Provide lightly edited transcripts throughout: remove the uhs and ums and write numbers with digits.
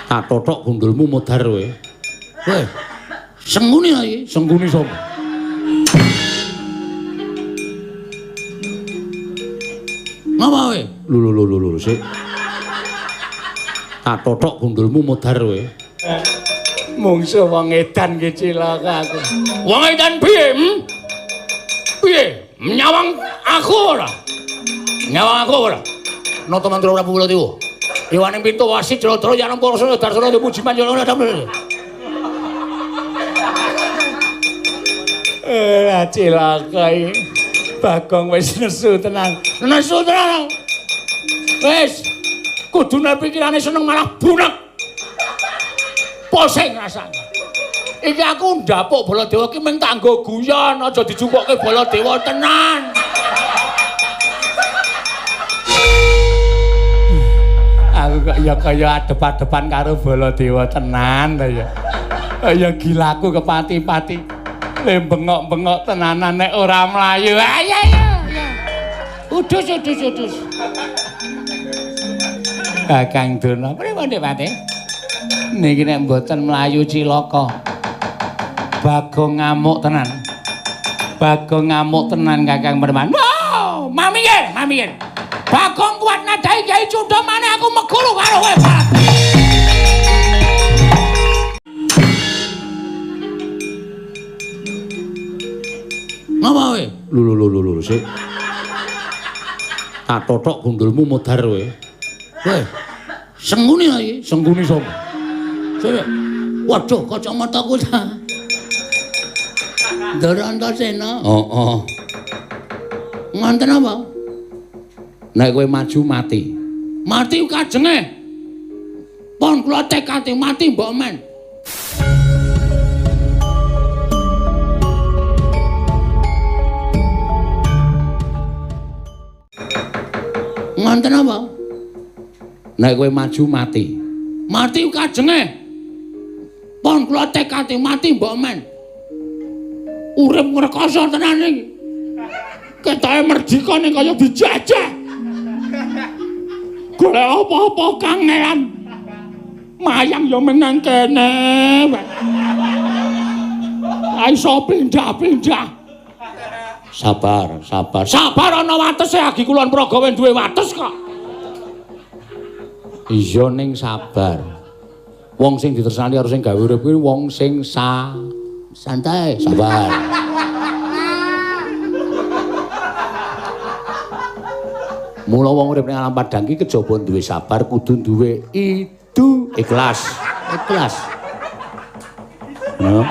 Tak totok gundulmu modar kowe. Weh. Sengkuni iki, sengkuni sapa? Ngapa kowe? Lho sik. Tak totok gundulmu modar kowe. Mungsu wong edan ki cilaka aku. Wong edan piye? Piye? Nyawang aku ora? Nyawang aku ora? Nata mantra Prabu Baladewa. Dewaning pintu wasit jero-jero yen para sura darsana dipuji manjana damel. Cilaka iki. Bagong wis nesu tenan. Nesu tenan. Wis kudune pikirane seneng malah bunek. Posing rasane. Iki aku ndapuk Baladewa ki mung kanggo guyon, aja dijumpukke Baladewa tenan. Aku kok ya kaya adep-adepan karo Baladewa tenan ta ya. Kaya gilaku kepati-pati. Le bengok-bengok tenanan nek ora mlayu. Ayo ya. Udus. Kakang Durna, pripun Dik Pati? Niki nek mboten mlayu cilaka. Bagong ngamuk tenan. Bagong ngamuk tenan Kakang Perman. Wow, mamiyen. Bagong kuat nadai Kyai Cundha maneh aku meguru karo kowe. Ngapa kowe? Lho sik. Tak totok gundulmu modar kowe. Weh. Sengkuni iki, sengkuni sapa? Sik. Waduh, kacamataku ta. Darantasena. Heeh. Nganten apa? Nek kowe maju mati. Mati kajenge. Pon kula tekate mati mbok men. Nganten apa? Nek kowe maju mati. Mati kajenge. Pon kula tekate mati mbok men. Urip ngrekoso tenan iki. Ketoke merdikane kaya dijajah. Golek apa-apa kangelan. Mayang ya menang kene. Aiso pindah-pindah. Sabar ana watese agi kulon Pragawe duwe wates kok. Iya ning sabar. Wong sing ditresnani karo sing gawe urip kuwi wong sing santai, sabar. Mula wong urip ning alam padang iki kejaba duwe sabar, kudu duwe ikhlas. Nah.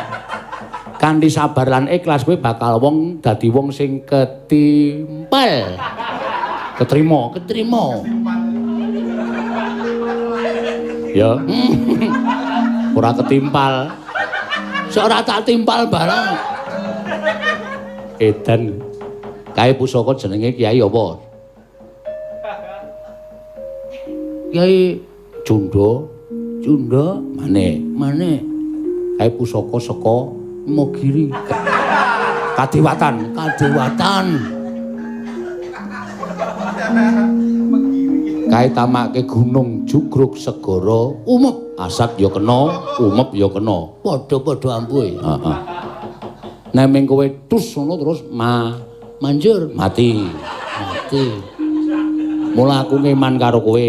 Kanthi sabar lan ikhlas kowe bakal wong dadi wong sing ketimpal. Ketrima. Ya. Ora ketimpal. Sok ora tak timpal barang. Edan. Kae pusaka jenenge Kiai apa? Kiai Cundha maneh. Kae pusaka saka Mogiri. Kadewatan. Kae tamake gunung jugruk segara umep. Asat ya kena, umep ya kena. Padha-padha ampuhe. Heeh. Nek ming kowe tus ngono terus manjur mati. Mula aku ngeman karo kowe.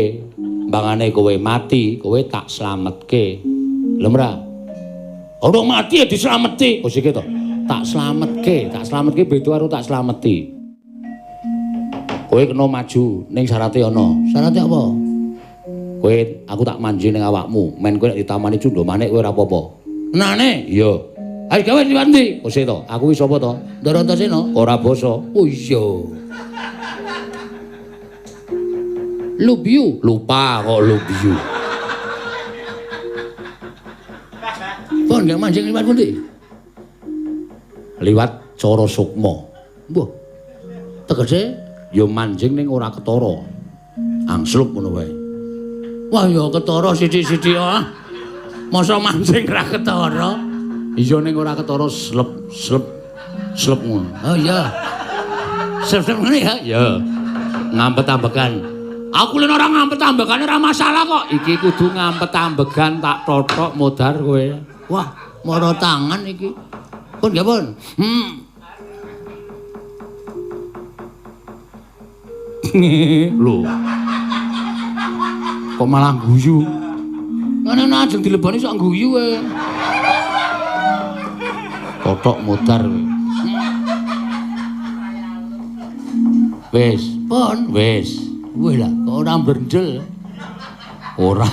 Mbangane kowe mati, kowe tak slametke. Lho mra. Ora mati ya dislameti. Oh sik to. Tak slametke beda karo tak slameti. Kowe kena maju ning syarate ana. Syarate apa? Kowe aku tak manji ning awakmu. Men kowe nek ditamani Cundha manik kowe ora apa-apa. Nane? Iya. Ayo gawe liwat ndi? Oh sik to. Aku iki sapa to? Darantasena. Ora basa. Oh iya. Lupa kok Lubiu. Pon gak mancing liwat pundi? Liwat Cara Sukma. Mbah. Tegese ya mancing ning ora ketara. Angslup ngono wae. Wah ya ketara sithik-sithik ah. Masa mancing ra ketara? Iya ning ora ketara slep ngono. Oh iya. Slep ngene ya? Ya. Ngampet-ambekan. Aku len ora ngampet ambegane ora masalah kok. Iki kudu ngampet ambegan tak totok modar kowe. Wah, mara tangan iki. Pun nggih pun. Lho. Kok malah guyu? Ngene ajeng dileboni sok guyu e. Totok modar. Wis, pun wis. Wis lah, kok ora brendel. Ora.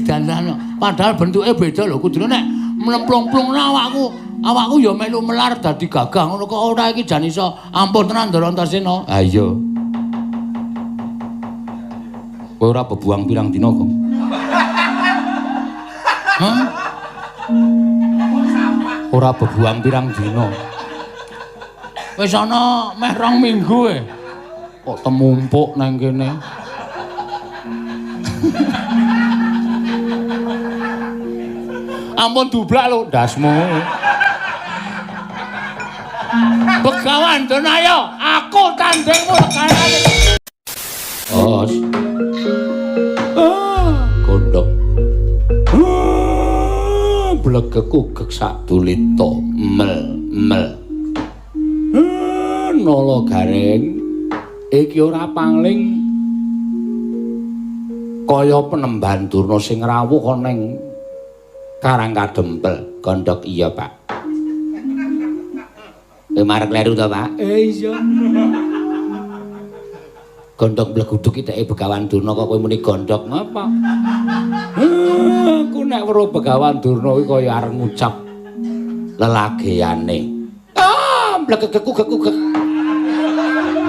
Dandan padahal bentuke beda lho, kudune nek mlemplung-plung awakku ya melu melar dadi gagah ngono kok ora iki jan iso ampun tenan Ndara Antaséna. Ha iya. Kowe ora bebuang pirang dina kok. Hah? Ora bebuang pirang dina. Wis ana meh 2 minggu e. Kok temumpuk nang kene. Ampun dublak lho ndasmu. Begawan Donayo, aku tandingmu rekanane. Os. Gondok. Blegeku gek sak dulita mel. Nala Gareng iki ora pangling kaya penemban Durna sing rawuh ana ning Karangkadempel. Gondok iya, Pak. Marek kleru to, Pak? Iya. Gondok bleguduk iteke Begawan Durna kok kowe muni gondok ngapa? Aku nek weruh Begawan Durna iki kaya arep ngucap lelageane. Blegegeku gekugek.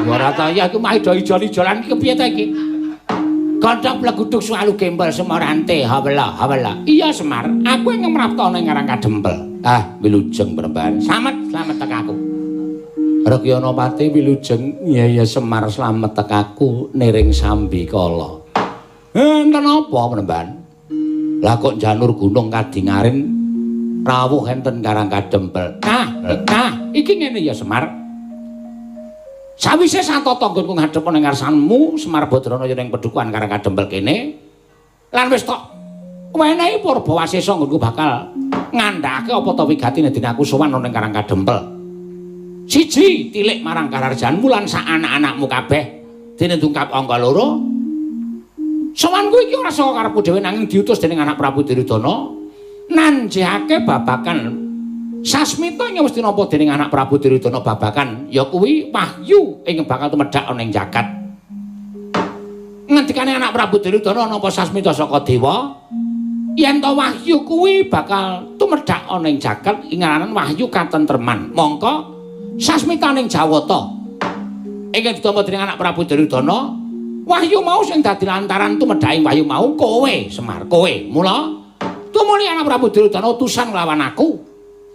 Ora ta ya iku mah ijo-ijolan iki kepiye ta iki? Gondok bleguduk selalu gembel Semorante hawala. Iya Semar, aku yang ngemrapta ning Karangkadempel. Wilujeng Perempuan. Selamat tekaku. Regyanapati Wilujeng. Iya Semar slamet tekaku niring Sambikala. Enten apa Perempuan? Lah kok janur gunung Kadingarin rawuh enten Karangkadempel. Nah, iki ngene ya Semar. Sawise santata nggonku ngadhep ning ngarsanmu Semar Badranaya ning Pedukuhan Karangkadempel kene lan wis tok wenehi Purbawasesa nggonku bakal ngandhake apa ta wigatine dene aku sowan ning Karangkadempel. Siji tilik marang Kararjanmu lan sak anak-anakmu kabeh dene tungkap angka 2. Sowanku iki ora saka karepku dhewe nanging diutus dening anak Prabu Duryudana nanjihake babakan sasmita yang mesti nampa dening anak Prabu Duryudana babakan ya kuwi wahyu ing bakal tumedhak ana ing jagat. Ngendikane anak Prabu Duryudana nampa sasmita saka dewa yen to wahyu kuwi bakal tumedhak ana ing jagat ing aran wahyu katentreman. Mongko sasmita ning Jawata ingkang ditampa dening anak Prabu Duryudana wahyu mau sing dadi lantaran tumedhaking wahyu mau kowe Semar kowe. Mula tumuli anak Prabu Duryudana utusan nglawan aku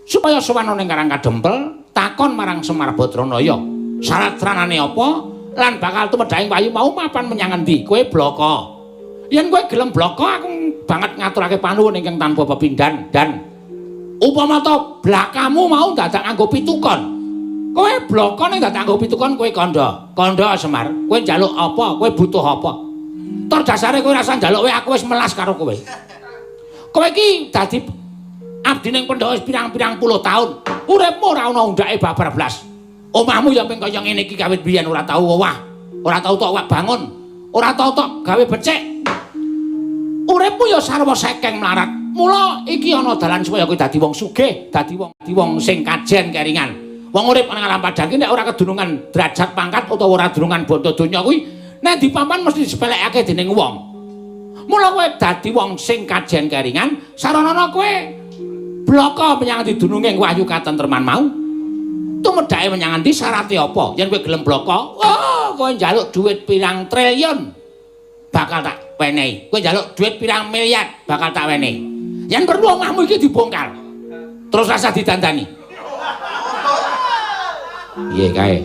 supaya sowan ning Karangkadempel takon marang Semar Badranaya syarat ranane apa lan bakal tumedhaking wahyu mau mapan menyang endi. Kowe blaka yen kowe gelem blaka aku banget ngaturake panuwun ingkang tanpa pepindhan dan upama to blakamu mau dadak nganggo pitukon kowe blaka ning dadak nganggo pitukon kowe kandha Semar kowe njaluk apa kowe butuh apa tur dasare kowe rasa njaluk aku wis melas karo kowe iki dadi abdi ning Pandhawa wis pirang-pirang puluh taun. Uripmu ora ana undhake babar blas. Omahmu ya ping kaya ngene iki kawit biyen ora tau owah, ora tau tok bangun, ora tau tok gawe becik. Uripmu ya sarwa sekeng mlarat. Mula iki ana dalan supaya kowe dadi wong sugih, dadi wong sing kajen keringan. Wong urip nang alam padang iki nek ora kedunungan derajat pangkat utawa ora kedunungan bondo donya kuwi nek dipapan mesti disepelekake dening wong. Mula kowe dadi wong sing kajen keringan, saranana kowe blaka menyang didununging wahyu katentreman mau. Tumedhake menyang endi syarate apa? Yen kowe gelem blaka, kowe njaluk dhuwit pirang triliun bakal tak wenehi. Kowe njaluk dhuwit pirang miliar bakal tak wenehi. Yen perlu omahmu iki dibongkar. Terus rasa didandani. Piye kae?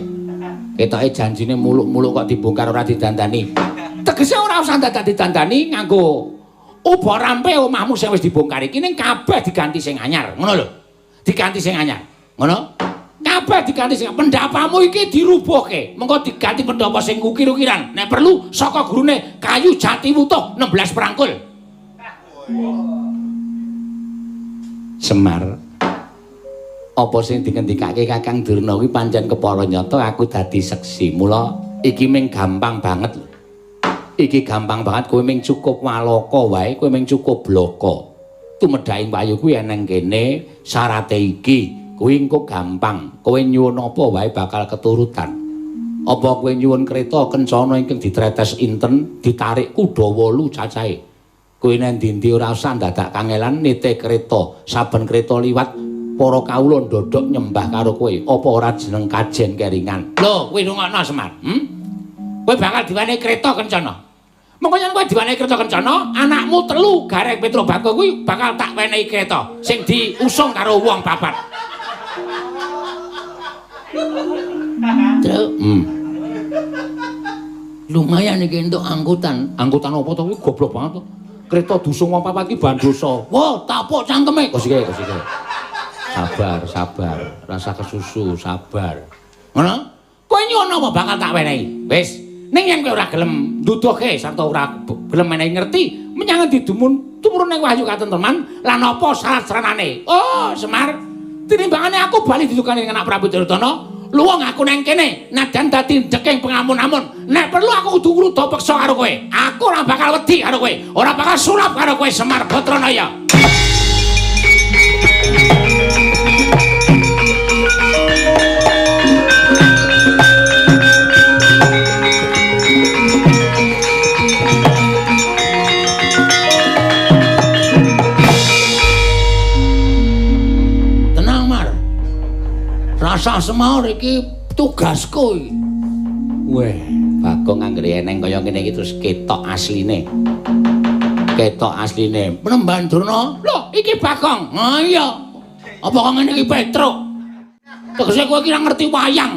Ketoke janjine muluk-muluk kok dibongkar ora didandani. Tegese ora usah dadak didandani nganggo uba rampe omahmu sing wis dibongkar iki ning kabeh diganti sing anyar, ngono lho. Diganti sing anyar. Ngono? kabeh diganti sing pendapamu iki dirubuhke. Mengko diganti pendapa sing ukir-ukiran. Nek perlu saka gurune kayu jati wutuh 16 prangkul. Semar. Apa sing dingendikake Kakang Durna kuwi pancen kepara nyata aku dadi seksi. Mula iki mung gampang banget lho. Iki gampang banget kowe mung cukup waloka wae, kowe mung cukup bloko. Tumedhaing wayu kuwi eneng kene syarate iki. Kuwi engko gampang. Kowe nyuwun apa wae bakal keturutan. Apa kowe nyuwun kreta kencana ingkang ditretes inten, ditarik kuda 8 cacahe. Kowe nek ndi-ndi ora usah dadak kangelan nite kreta. Saben kreta liwat para kawula ndodhok nyembah karo kowe. Apa ora jeneng kajen keringan. Lho, kowe rungokno Semar. Kowe bakal diwane kreta kencana. Mengko yen kowe diwane kreta kencana, anakmu 3 Gareng Petro Bago kuwi bakal tak wenehi kreta sing diusung karo wong papat. Lumayan iki entuk angkutan. Angkutan apa to kuwi goblok banget to. Kreta diusung wong papat iki bandosa. Wah, tapuk cangkeme. Kosike. Sabar. Rasa kesusu, sabar. Ngono? Kowe nyuwun apa bakal tak wenehi. Wis. Ning yen kowe ora gelem nduduhke sarta ora gelem menehi ngerti, menyang endi tumurun ning wahyu katentreman lan apa syarat-syaratane. Oh, Semar, tinimbangane aku bali ditukani anak Prabu Duryudana, luwung aku nang kene, najan dadi ndeking pengamun-amun. Nek perlu aku kudu ngruda peksa karo kowe. Aku ora bakal wedi karo kowe, ora bakal sulap karo kowe Semar Batranaya. Rasa Semar iki tugasku iki. Weh, Bagong anggere eneng kaya ngene iki terus ketok asline. Penemban Durna. Lho, iki Bagong. Ha iya. Apa kok ngene iki Petruk? Tegese kowe iki ora ngerti wayang.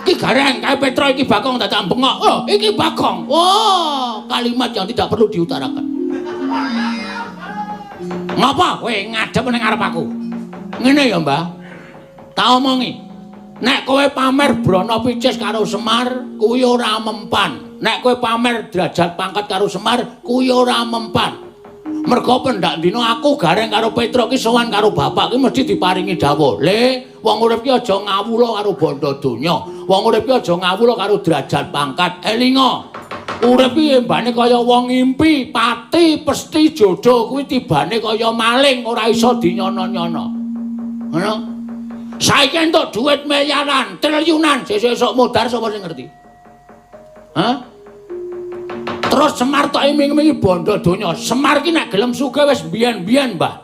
Iki Gareng kae Petruk iki Bagong dadak bengok. Oh, iki Bagong. Oh, kalimat yang tidak perlu diutarakan. Ngapa kowe ngadep ning arep aku? Ngene ya, Mbah. Tak omongi, nek kowe pamer brana picis karo Semar, kuwi ora mempan. Nek kowe pamer derajat pangkat karo Semar, kuwi ora mempan. Mergo pendak dina aku Gareng karo Petruk ki sowan karo bapak ki mesti diparingi dawuh. Le, wong urip ki aja ngawula karo bondo donya. Wong urip ki aja ngawula karo derajat pangkat. Elinga. Urip ki embane kaya wong ngimpi, pati, pesti jodoh kuwi tibane kaya maling ora iso dinyono-nyono. Ngono? Saiki entuk dhuwit miliaran, triliunan, sesuk modar sapa sing ngerti? Hah? Terus Semar tok iming-imingi bondo donya. Semar ki nek gelem sugih wis biyen-biyen, Mbah.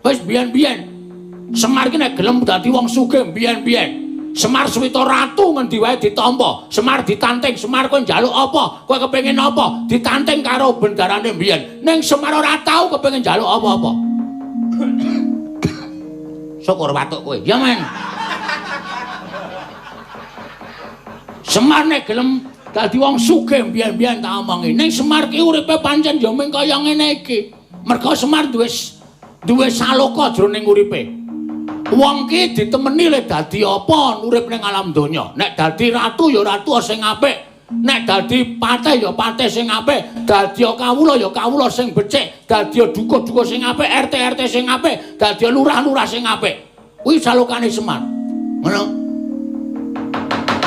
Wis biyen-biyen. Semar ki nek gelem dadi wong sugih biyen-biyen. Semar Suwita Ratu ngendi wae ditampa. Semar ditanting, Semar kowe njaluk apa? Kowe kepengin apa? Ditanting karo bendarane biyen. Ning Semar ora tau kepengin njaluk apa-apa. Syukur watuk kowe. Ya men. Semar nek gelem dadi wong sugih mbiyen-mbiyen tak omongi. Ning Semar ki uripe pancen ya mung kaya ngene iki. Mergo Semar duwe saloka jroning uripe. Wong ki ditemeni lek dadi apa urip ning alam donya. Nek dadi ratu ya ratu sing apik. Nek dadi patih ya patih sing apik, dadi kawula ya kawula sing becik, dadi dukuh-dukuh sing apik, RT sing apik, dadi lurah-lurah sing apik. Kuwi salokane Semar. Ngono.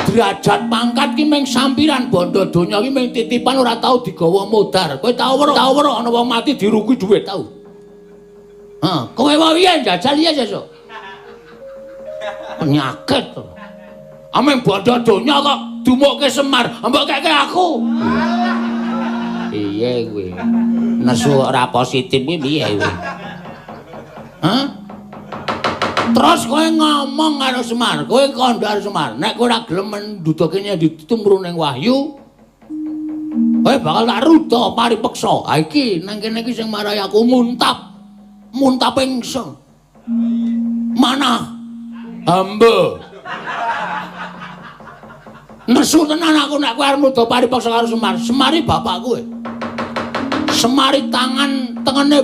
Derajat pangkat ki mung sampiran bondo donya ki mung titipan ora tau digawa modar. Kowe tau weruh ana wong mati diruki dhuwit tau. Ha, kowe wae jajal ya sesuk. Penyakit to. Ameng bondo donya kok dumukke Semar, mbok keke aku. Piye kowe? Nesu ora positif iki piye kowe? Hah? Terus kowe ngomong karo Semar, kowe kandhar Semar, nek kowe ora gelem nduduhke ditumru ning wahyu, kowe bakal tak ruda paripeksa. Ha iki nang kene iki sing marai aku muntap ingsun. Mana? Hamba. Nesu tenan aku nek kowe arep nuduh paripaksa karo Semar. Semari bapak kowe. Semari tangan tengene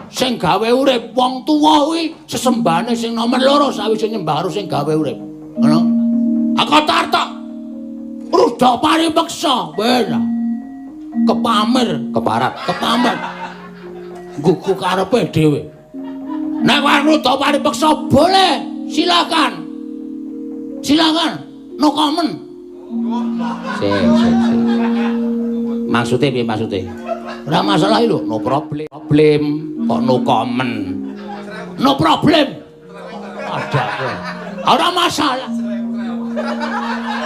sing gawe urip wong tuwa kuwi sesembahane sing nomor loro sawise nyembah karo sing gawe urip. Ngono. Aku tarta. Rudha paripeksa, bener. Kepamer, keparat, kepamer. Gugu karepe dhewe. Nek rudha paripeksa boleh, silakan. Silakan. No comment. Sik. Maksude piye maksude? Ora masalah lho, no problem. Problem kok no comment. No problem. Ada kowe. Ora masalah.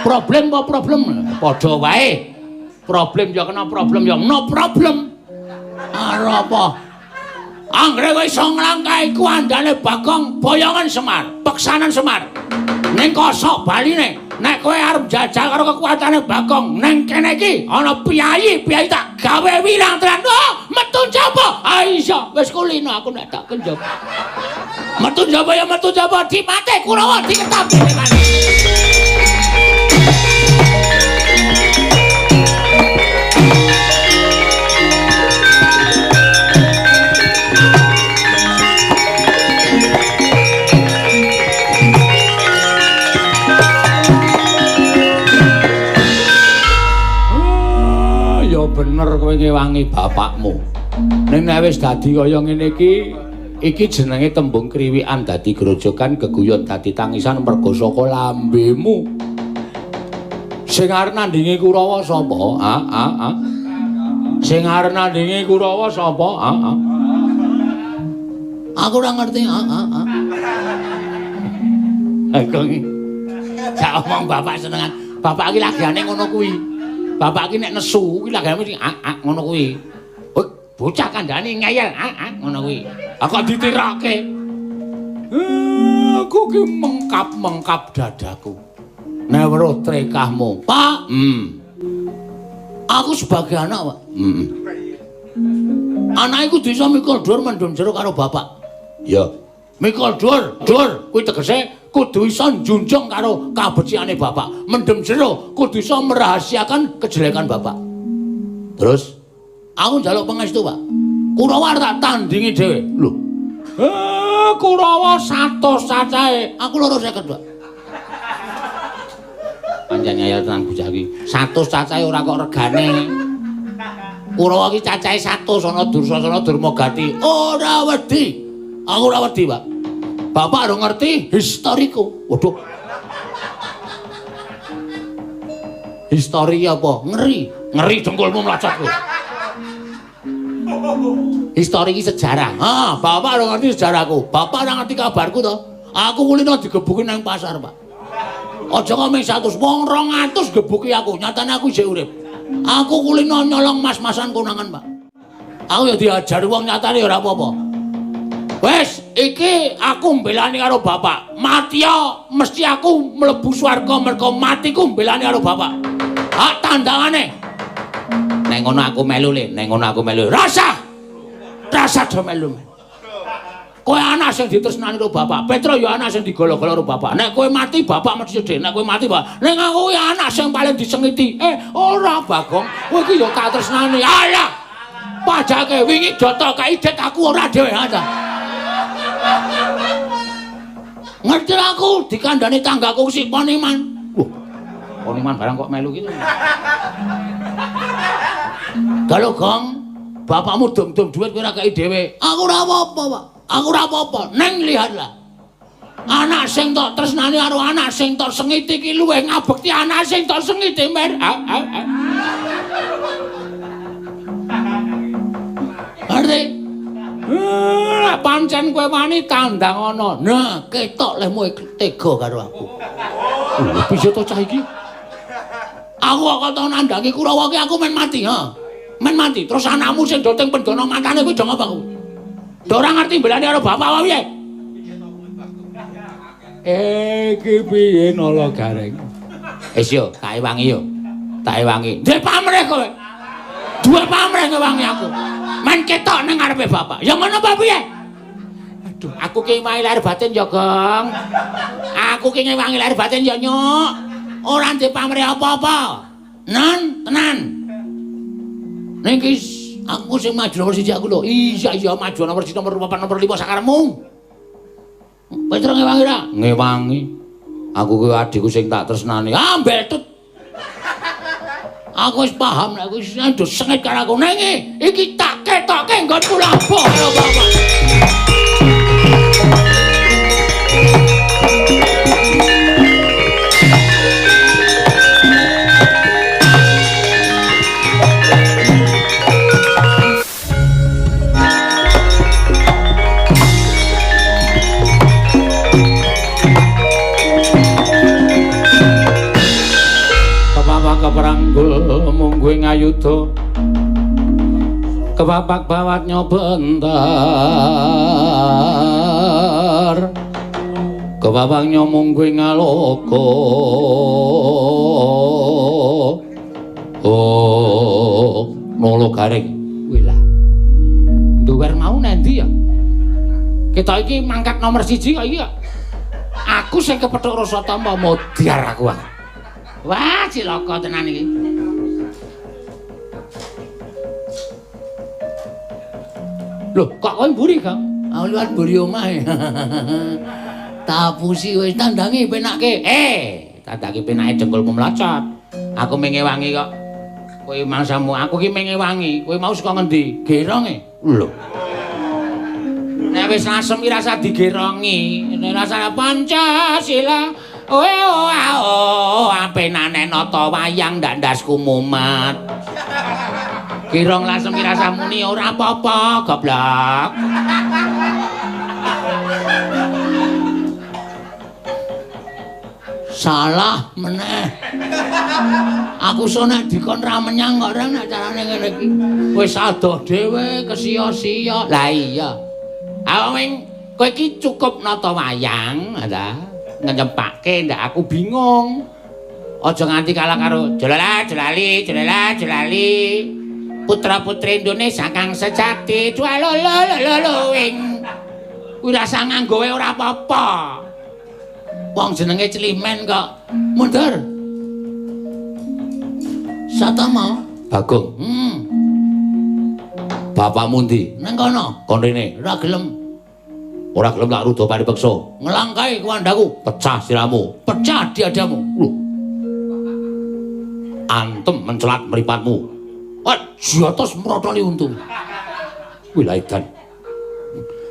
Problem apa problem? Padha wae. Problem ya kena problem ya no problem. Ora apa. Anggere kowe iso nglangkahi kuandane Bagong boyongan Semar, peksanan Semar. Ning kosok baline, nek kowe arep jajal karo kekuatane Bagong, ning kene iki ana piyayi tak gawe wirang tenan. Oh, metu njaba. Ah iso, wis kulino aku nek tak kenjaba. Metu njaba ya metu njaba, dimate Kurawa diketapi tenan. Bener kowe ngewangi bapakmu. Ning nek wis dadi kaya ngene iki jenenge tembung kriwikan dadi grojogan, geguyon dadi tangisan mergo saka lambemu. Sing arep nandingi Kurawa sapa? Sing arep nandingi Kurawa sapa? Aku ora ngerti. Aku sak omong bapak senengan. Bapak iki lagane ngono kuwi. Bapak iki nek nesu kuwi lagane mesti ngono kuwi. Bocah kandhane ngeyel ngono kuwi. Aku ditirake. Aku ki mengkap-mengkap dadaku. Nek weruh trekahmu, Pak. Aku sebagai anak, Pak. Anak iku bisa mikul dhuwur mendem jero karo bapak. Ya. Mikul dhuwur kuwi tegese kudu iso njunjung karo kabeciane bapak. Mendem jero kudu iso merahasiakan kejelekan bapak. Terus aku njaluk pangestu, Pak. Kurawa tak tandingi dhewe. Lho. Kurawa 100 cacahe. Aku 250, Pak. Pancen nyayal tenan bocah iki. 100 cacahe ora kok regane. Kurawa iki cacahe 100 ana Dursasana Durmagati. Ora wedi. Aku ora wedi, Pak. Bapak ora ngerti historiku. Waduh. Histori apa? Ngeri dengkulmu mlacot kowe. Histori iki sejarah. Bapak ora ngerti sejarahku. Bapak ora ngerti kabarku to. Aku kulino digebuki nang pasar, Pak. Aja kok mung 100, wong 200 gebuki aku. Nyatane aku isih urip. Aku kulino nyolong mas-masan konangan, Pak. Aku ya diajari wong nyatane ora apa-apa. Wes, iki aku mbelani karo bapak. Mati ya, mesti aku mlebu swarga mergo matiku mbelani karo bapak. Tandangane. Nek ngono aku melu le, nek ngono aku melu. Rasa do melu. Kowe anak sing ditresnani karo bapak. Petro ya anak sing digolo-golo karo bapak. Nek kowe mati bapak mesti sedih. Nek kowe mati, Pak. Nek aku kuwi anak sing paling disengiti. Ora, Bagong. Kowe iki ya tak tresnani. Alah. Pajake wingi joto kaidet aku ora dhewe ada. Ngerti aku dikandani tanggaku si Poniman. Poniman barang kok melu gitu. Kalau Gong, bapakmu dom-dom duit kowe ora kei dhewe. Aku ora apa-apa, Pak. Aku ora apa-apa. Neng lihatlah. Anak sing tok tresnani karo anak sing tok sengiti iki luwih ngabekti anak sing tok sengiti, Mer. Ngerti? Pancen kowe wani tandang ana. Nah, ketok lehmu tega karo aku. Bisa to cah iki? Aku kok tau nandangi Kurawa ki aku men mati, Men mati. Terus anakmu sing do teng pendana matane kuwi do ngapa kuwi? Do ora ngerti belani karo bapak wae piye? Iki piye nala gareng? Wis yo, tak ewangi yo. Tak ewangi. Ndek pamrih kowe. Duwe pamrih ngewangi aku. Men ketok ning ngarepe bapak. Ya ngono apa piye? Aduh, aku ki ngewangi lahir batin ya, Gong. Aku ki ngewangi lahir batin ya, Nyuk. Ora ndek pamrih apa-apa. Nan, tenan. Ning ki Aku sing maju nomor 1 aku lho. Iya maju nomor 1 nomor 4 nomor 5 sakarepmu. Kowe terus ngewangi ra? Ngewangi. Aku kuwi adikku sing tak tresnani. Ah mbetut. Aku wis paham nek kowe wis sengit karo aku. Nang iki tak ketokke nggonku lapo karo bapak. Keperanggul mungguing ayuda kebapak bawat nyobentar kebapak nyomungguing aloko nolo garing wila duwer mau nanti ya kita iki mangkat nomor 1 kok iki ya aku sing kepethuk rasa tamba modiar aku wah cilaka tenan iki lho kok kowe mburi Kang aku liwat mburi omahe tapusi wis tandangi penake tandangi penake jengkulmu mlacot aku mengewangi kok kowe mangsamu aku ki mengewangi kowe mau saka ngendi geronge lho nek wis asem ki rasa digerongi rasane Pancasila apenane nata wayang ndak ndasku mumet. Kirong lasem rasa muni ora apa-apa, goblok. Salah meneh. Aku sonek dikon ra menyang kok ora nek carane ngene iki. Wis adoh dhewe kesia-sia. Lah iya. Aweng kowe iki cukup nata wayang, ta? Ngejempake ndak aku bingung. Aja nganti kalah karo jelala-jelali putra-putri Indonesia kang sejati wing kuwi rasa nganggo ora apa-apa. Wong jenenge Celimen kok mundur. Satama Bagong. Bapakmu ndi? Nang kono. Kon rene ora gelem. Ora gelem tak rudo paripeksa. Ngelangkai kuwandaku, pecah siramu, pecah diadamu. Antem mencelat mripatmu. Jotos mrotoli untung. Wilaidan.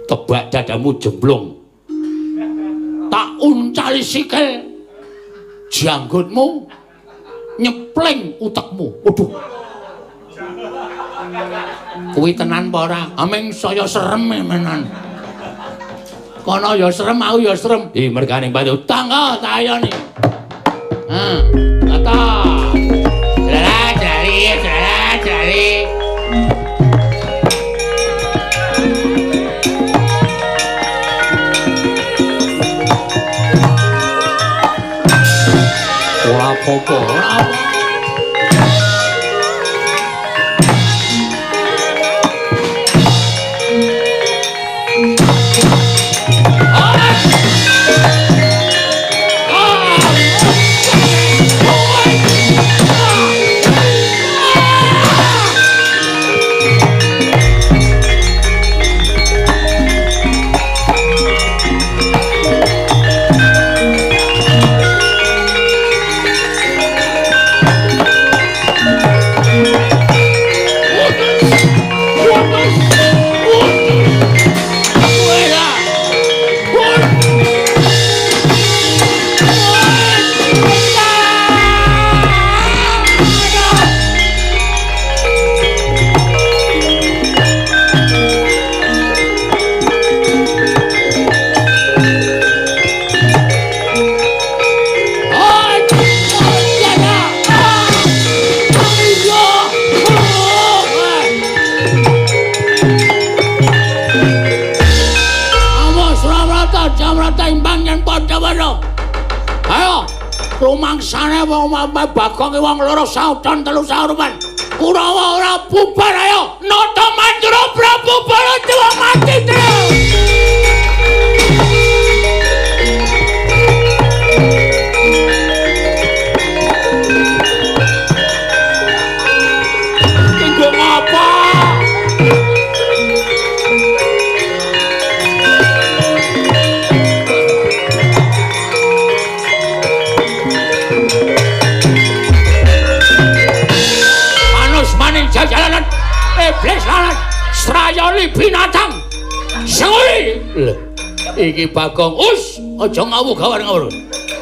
Tebak dadamu jemblong. Tak uncali sikil janggutmu nyepleng utekmu. Waduh. Kuwi tenan apa ora? Ameng saya serem menan. Kono ya serem, aku ya serem. Mergane bantu tangga tak ayoni. Kata. Jelali. Ora apa-apa, ora apa. Rumangsane wong Bagong wong loro saudan telu saurupan. Kurawa ora bubar ayo. Nata Mandura Prabu Baladewa mati terus. Kenggo ngapa? ing jalanan iblis lanat srayani binatang senguli iki Bagong us aja ngawuh gawar-gawar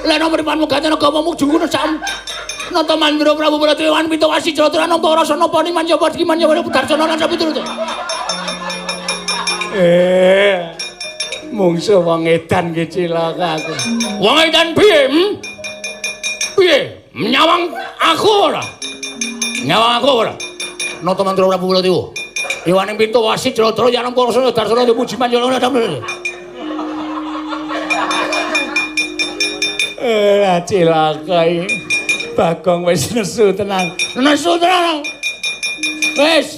lek nomor panmu gatene agamamu jungune sak nata mandira Prabu Baladewan pitawasi jatra nampa rasa napa ni manjaba iki manjaba pudarjana lan sapiturut mungsuh wong edan ki cilaka aku. Wong edan piye? Piye? Nyawang aku ora. Nyawang aku ora. Nata mantra Prabu Baladewa. Dewaning pintu wasit jrodro yanam korso darsana dipuji manjana damel. Cilaka iki. Bagong wis nesu tenan. Nesu tenan. Wis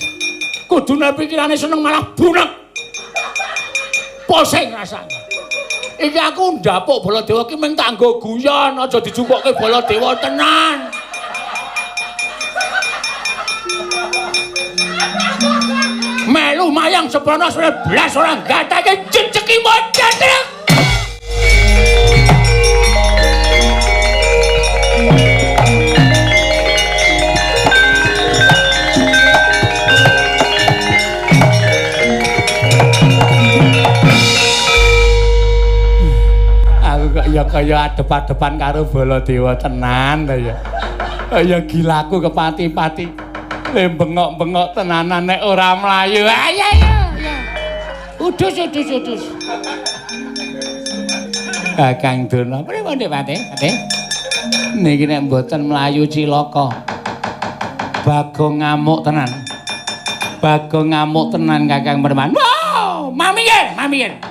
kudune pikirane seneng malah bunek. Posing rasane. Iki aku ndapuk Baladewa ki mung tak nggo guyon, aja dijupukke Baladewa tenan. Melu mayang seprono blas ora gatake jejeki modal. Ya kaya adep-adepan karo Baladewa tenan ta ya. Kaya gilaku kepati-pati. Bengok-bengok tenanan nek ora mlayu. Ya. Udus. Kakang Durna, pripun Dik Pati? Niki nek mboten mlayu cilaka. Bagong ngamuk tenan. Bagong ngamuk tenan Kakang Perman. Wow, mamien.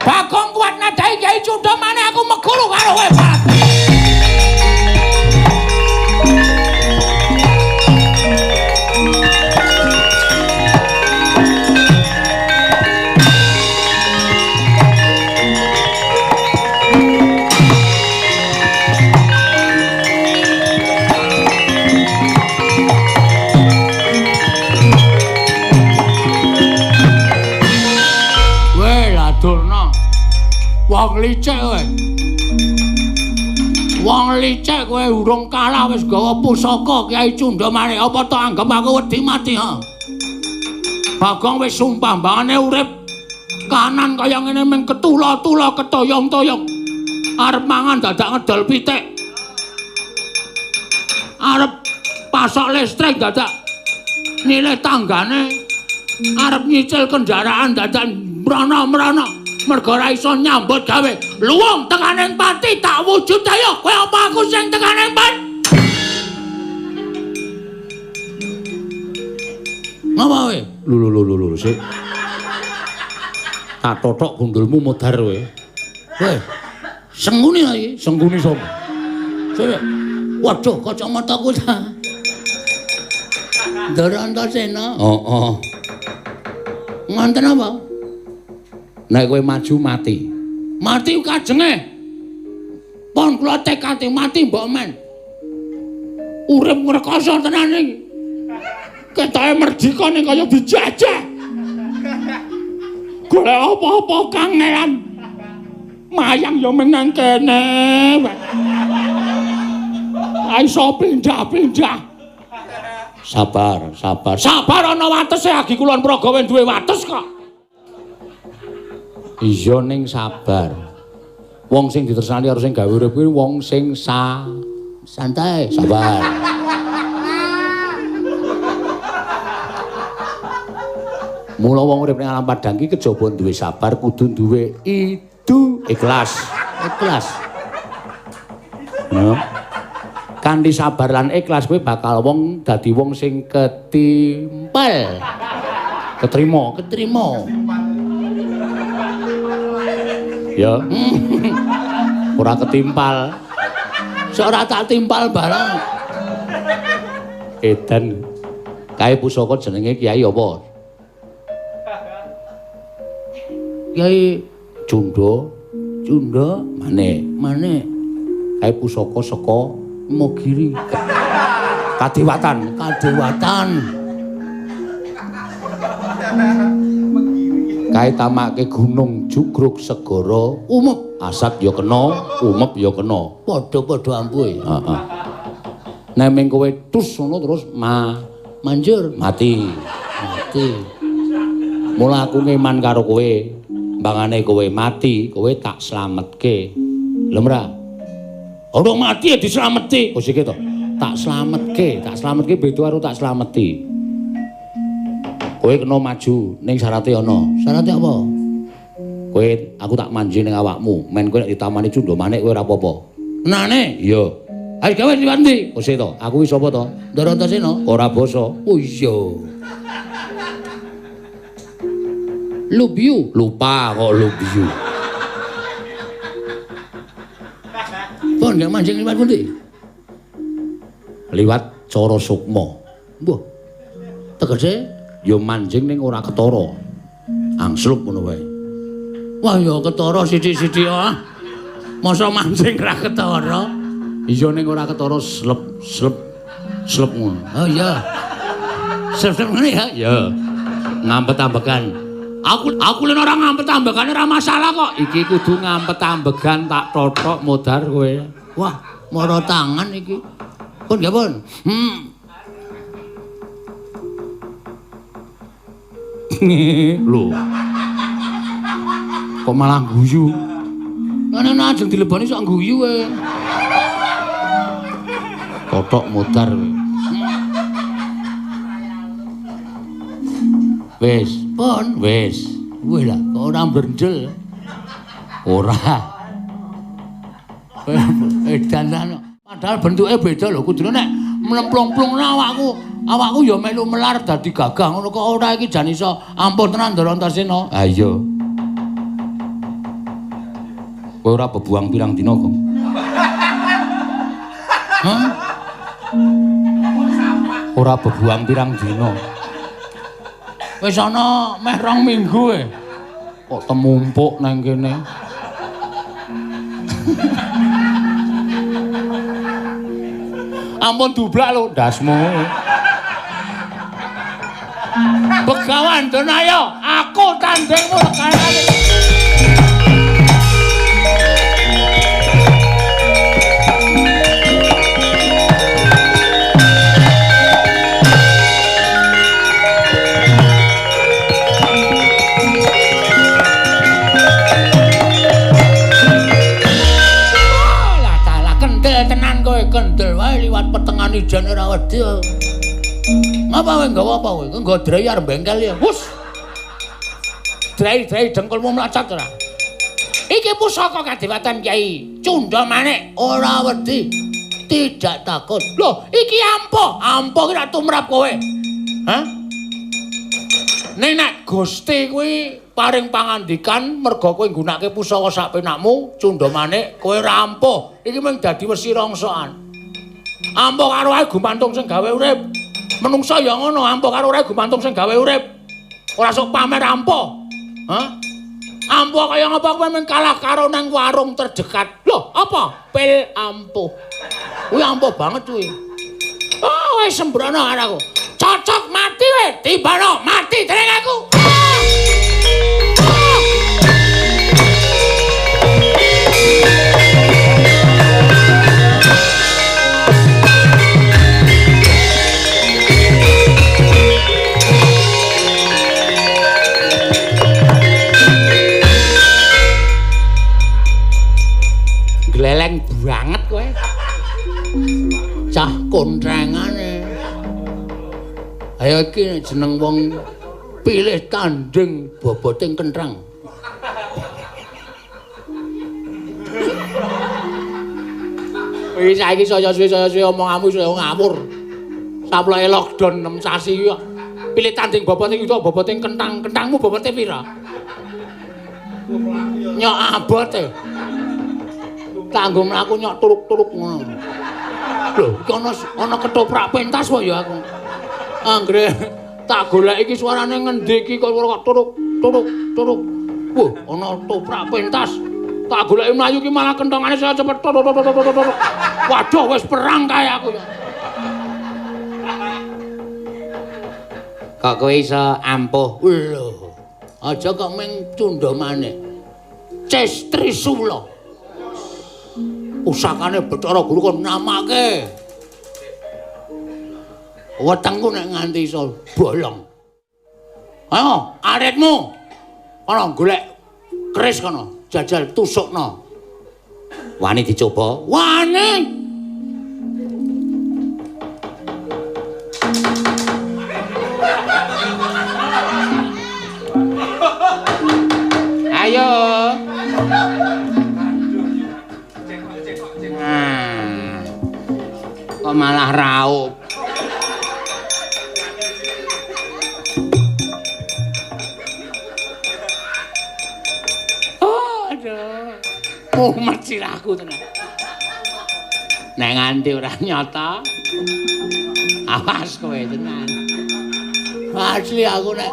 Bagong kuat nadai Kyai Cunda maneh aku meguru karo kowe, Pak. Wong licik kowe. Wong licik kowe urung kalah wis gawa pusaka Kyai Cunda maneh apa to anggap aku wedi mati ha. Bagong wis sumpah mbangane urip kanan kaya ngene mung ketula-tula ketoyong-toyong. Arep mangan dadak ngedol pitik. Arep pasok listrik dadak nilai tanggane. Arep nyicil kendaraan dadak mrana-mrana. Mergo ora iso nyambut gawe luwung tekaning pati tak wujud ayo kowe apa aku sing tekaning pati ngapa kowe lho sik tak totok gundulmu modar kowe senguni iki senguni sapa sik waduh kacamataku ta Darantasena nganten apa nek kowe maju mati. Mati kajenge. Pon kula tekati mati mbok men. Urip ngrekoso tenan iki. Ketoke merdika ning kaya dijajah. Golek apa-apa kangelan. Mayang ya menang kene. Iso pindah-pindah. Sabar ana watese agi kulon Pragawe duwe wates kok. Iya ning sabar. Wong sing ditresnani karo sing gawe urip kuwi wong sing santai, sabar. Mula wong urip ning alam padang iki kejaba duwe sabar, kudu duwe ikhlas. No. Kanthi sabar lan ikhlas kowe bakal wong dadi wong sing ketimpal. Ketrima. Ya. Ora ketimpal. Sok ora tak timpal barang. Edan. Kae pusaka jenenge Kyai apa? Kyai Cunda maneh. Kae pusaka saka Mogiri. Kadewatan. Kae tamake gunung jugruk segara umep asat ya kena umep ya kena padha-padha ampuhe heeh nek ming kowe tus ngono terus manjur mati. Mula aku ngeman karo kowe. Mbangane kowe mati, kowe tak slametke. Lemra. Ora mati ya dislameti. Oh sik to. Tak slametke beda karo tak slameti. Kowe kena maju ning syaraté ana. Syaraté apa? Kowe aku tak manji ning awakmu. Men kowe nek ditamani cundha manik kowe ora apa-apa. Tenane? Iya. Ayo gawe liwat ndi? Oh sik to. Aku iki sapa to? Ndara Antasena. Ora basa. Oh iya. Love you. Lupa kok love you. Pon gak mancing liwat pundi? Liwat Cara Sukma. Mbah. Tegese ya mancing ning ora ketara. Angslup ngono wae. Wah ya ketara sithik-sithik ah. Masa mancing ra ketara? Iya ning ora ketara slep ngono. Oh iya. Slep ngene ya? Ya. Ngampet-ambekan. Aku len ora ngampet-ambekane ora masalah kok. Iki kudu ngampet-ambekan tak totok modar kowe. Wah, mara tangan iki. Pun nggih pun. Lho. Kok malah guyu? Ngene ajeng dileboni sok guyu wae. Totok modar kowe. Wis, pun wis. Wis lah, kok ora brendel. Ora. Dandan padahal bentuke beda lho, kudune nek mlemplung-plungna awakku ya melu melar dadi gagah ngono kok ora iki jan iso ampun tenan Ndara Antasena. Ha iya. Kowe ora bebuang pirang dina kok. Hah? Ora bebuang pirang dina. Wis ana meh 2 minggu e. Kok temumpuk nang kene. Ampun dublak lho ndasmu. Begawan Donayo, aku tandingmu rekanane. Kendel wae liwat petengan ijan ora wedi. Ngapa wae nggawa apa wae? Nggo drai arep bengkel ya. Wus. Drai dengkulmu mlacat ora? Iki pusaka kadewatan Kyai Cundha Manik ora wedi. Tidak takut. Loh, iki ampuh ki ra tumrap kowe. Hah? Nek Gusti kuwi paring pangandikan merga kowe nggunakake pusaka sak penakmu Cundha Manik kowe ora ampuh. Iki mung dadi wesi rongsokan. Ampuh karo ae gumantung sing gawe urip. Menungsa ya ngono, ampuh karo ae gumantung sing gawe urip. Ora sok pamer ampuh. Hah? Ampuh kaya ngapa kowe men kalah karo nang warung terdekat. Loh, apa? Pil ampuh. Kuwi ampuh banget kuwi. Oh, wis sembrono karo aku. Cocok mati we, tibano mati dereng aku. Gleleng banget kowe. Cah kontrengane. Ayo iki jeneng wong pilih tanding boboting kentrang. Wis saiki saya suwe omonganmu saya ngawur. Saploke lockdown 6 sasi kok. Pilih tanding boboting itu boboting kentang. Kentangmu bobote pira? Nyok abote. Kanggo mlaku nyok turuk-turuk ngono. Lho, iki ana ketoprak pentas wae ya aku. Anggere tak golek iki suarane ngendi iki kok turuk. Wah, ana toprak pentas. Tak goleki mlayu iki malah kentongane saya cepet. Waduh, wis perang kae aku ya. Kok kowe iso ampuh? Lho. Aja kok mung Cundha Manik. Cis Trisula. Pusakane Bathara Guru kon namake. Wetengku nek nganti iso bolong. Ayo, aritmu. Ana golek keris kono, jajal tusukno. Wani dicoba? Wani. Ayo. Kok malah raup. Mumet sirahku tenan. Nek nganti ora nyata. Awas kowe tenan. Asli aku nek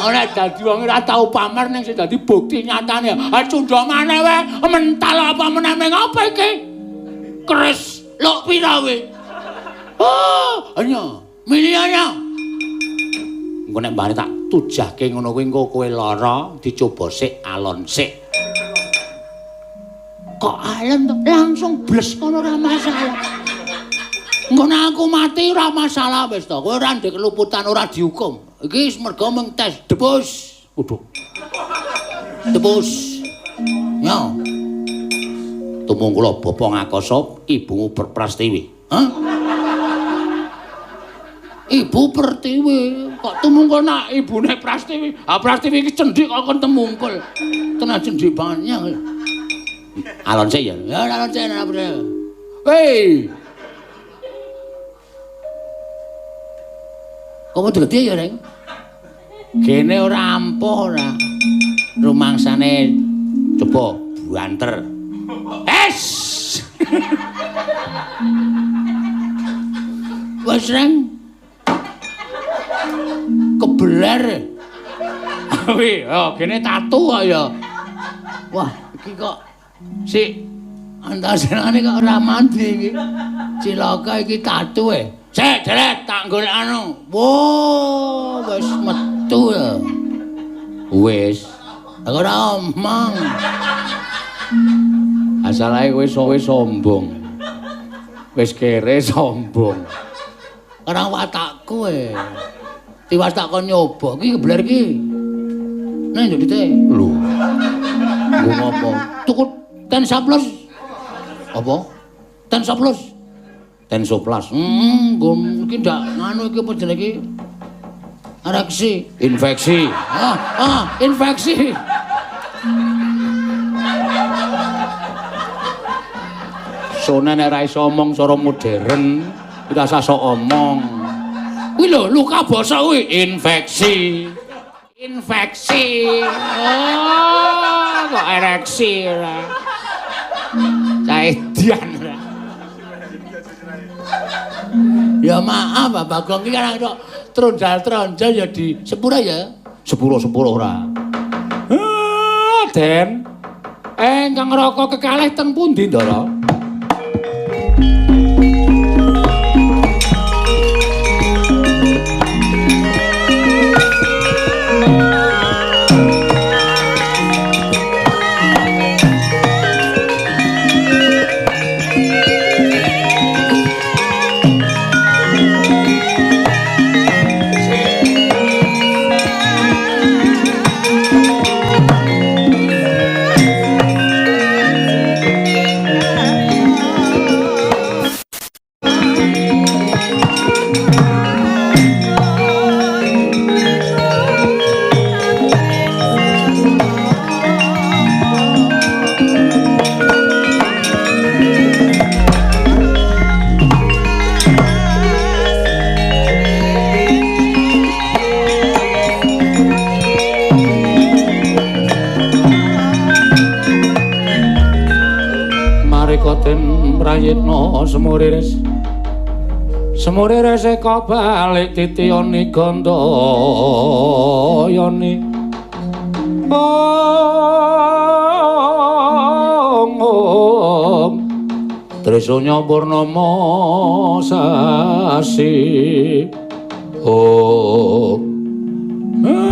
ora dadi wong ora tau pamer ning sing dadi bukti nyatane. Ha cundha maneh wae mental apa meneh apa iki? Keris lok pira we? Oh, anya, milianya. Engko nek mbane tak tujahke ngono kuwi engko kowe lara dicoba sik alon sik. Kok alon to? Langsung bles kono ora masalah. Engko nek aku mati ora masalah wis to. Kowe ora ndek keluputan ora dihukum. Iki wis mergo mung tes debus. Waduh. Debus. Ya. Tumung kula Bapa Ngakasa, ibumu Perprastiwi. Hah? Ibu Pertiwi, kok tumungkul nak ibune Prastiwi. Ah Prastiwi iki cendhik kok kon temungkul. Tenan cendhik banget. Alon sik ya. Ya alon sik ana apa. Hei. Kok gede ya, Reng? Kene ora ampuh ora. Rumangsane coba buanter. Es. Wes, Reng. Kebeler. Wih, oh kene tatu kok ya. Wah, iki kok sik antasenane kok ora mandi iki. Cilaka iki tatu e. Sik, Dret, tak golek anu. Wo, wis metu ya. Wis. Aku ora omong. Asalahe kowe sombong. Wis kere sombong. Ora watakku e. Tiwas tak kon nyoba iki kebeler iki. Nah yo dite. Lho. Nggo ngopo? Tuku ten saplos. Apa? Ten saplos. Ten soplas. Nggo iki ndak nganu iki apa jenenge iki? Ereksi, infeksi. Infeksi. Sone nek ra iso omong cara modern, ora usah sok omong. Kuwi lho luka basa kuwi infeksi. Infeksi. Oh, kok ereksi ora. Caedian ora. Ya maaf, Bapak Gong iki kan kok trondal-trondal ya di sepura ya. Sepura-sepura ora. Den. Engkang raka kekalih teng pundi, Ndara? Prayitna semuriris eka balik titiyani gandayani Trisanya Purnama sasi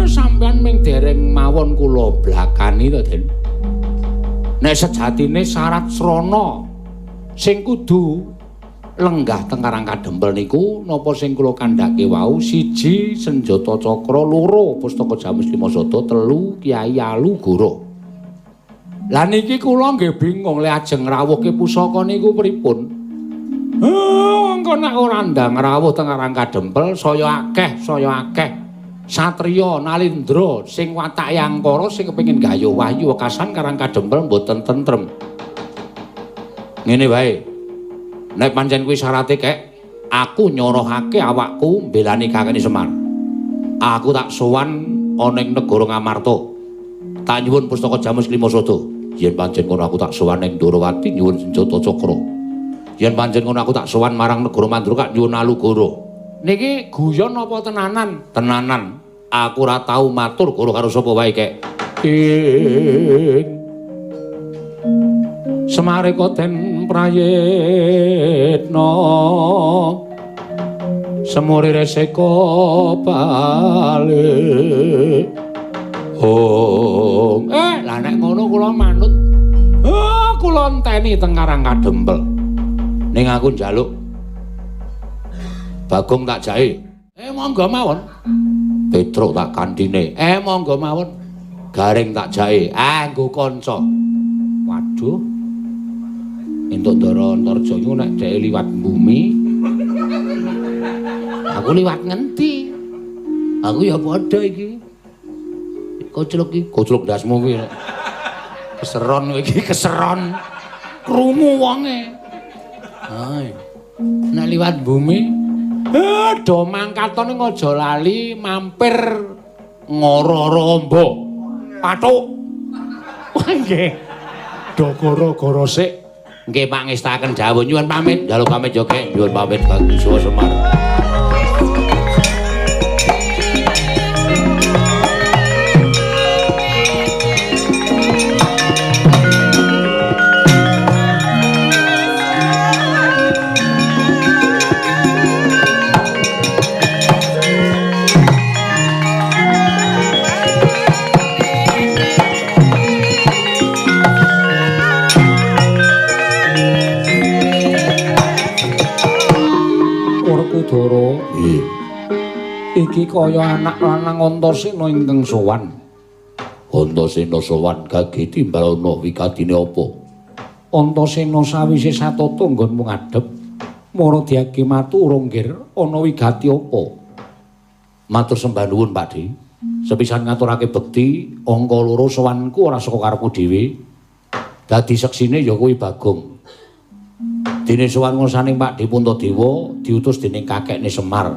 sampeyan ming dereng mawon kula blakani to Den. Nek sejatine syarat srana sing kudu lenggah teng Karang Kadempel niku napa sing kula kandhake wau 1 senjata cakra, 2 pustaka Jamus Limasada, 3 Kyai Alu Goro. Lah niki kula nggih bingung lek ajeng ngrawuhke pusaka niku pripun. Engko nek ora ndang ngrawuh teng Karang Kadempel saya akeh satriya Nalindra sing watake angkara sing kepengin gayuh wahyu wekasan Karang Kadempel mboten tentrem. Ngene wae. Nek pancen kuwi syarate kek aku nyorohake awakku mbelani Kakene Semar. Aku tak sowan ana ing negara Ngamarta. Tak nyuwun pustaka Jamus Limasada. Yen pancen ngono aku tak sowan ning Ndorowati nyuwun senjata cakra. Yen pancen ngono aku tak sowan marang negara Mandura nyuwun Alugoro. Niki guyon apa tenanan? Tenanan. Aku ora tau matur goro karo sapa wae kek. Semare koten prayitna semore reseka bali. Oh, lah nek ngono kula manut. Kula enteni teng Karang Kadempel. Ning aku njaluk Bagong tak jahe. Monggo mawon. Petruk tak kandhine. Monggo mawon. Garing tak jahe. Nggo kanca. Waduh. Entuk Ndara Antarja iku nek dhek liwat bumi. Aku liwat ngendi? Aku ya padha iki. Kocluk ndasmu kuwi. Keseron kowe iki, keseron. Krungu wonge. Nek liwat bumi, do mangkatane aja lali mampir Ngororombo. Pathuk. Wah nggih. Do goro-goro sik. Nggih pangestaken dawuh nyuwun pamit, njaluk pamit joge, nyuwun pamit Bagong Semar. Doro. Iki kaya anak lanang Antasena ingkang sowan. Antasena sowan gage timbal ana wikatine apa? Antasena sawise satata nggonmu ngadhep mara diake matu urung nggir ana wigati apa? Matur sembah nuwun Pakde. Sepisan ngaturake bekti, angka 2 sowanku ora saka karepku dhewe. Dadi seksine ya kuwi Bagong. Dene sowan ngursaning Pakde Puntadewa diutus dening kakekne Semar.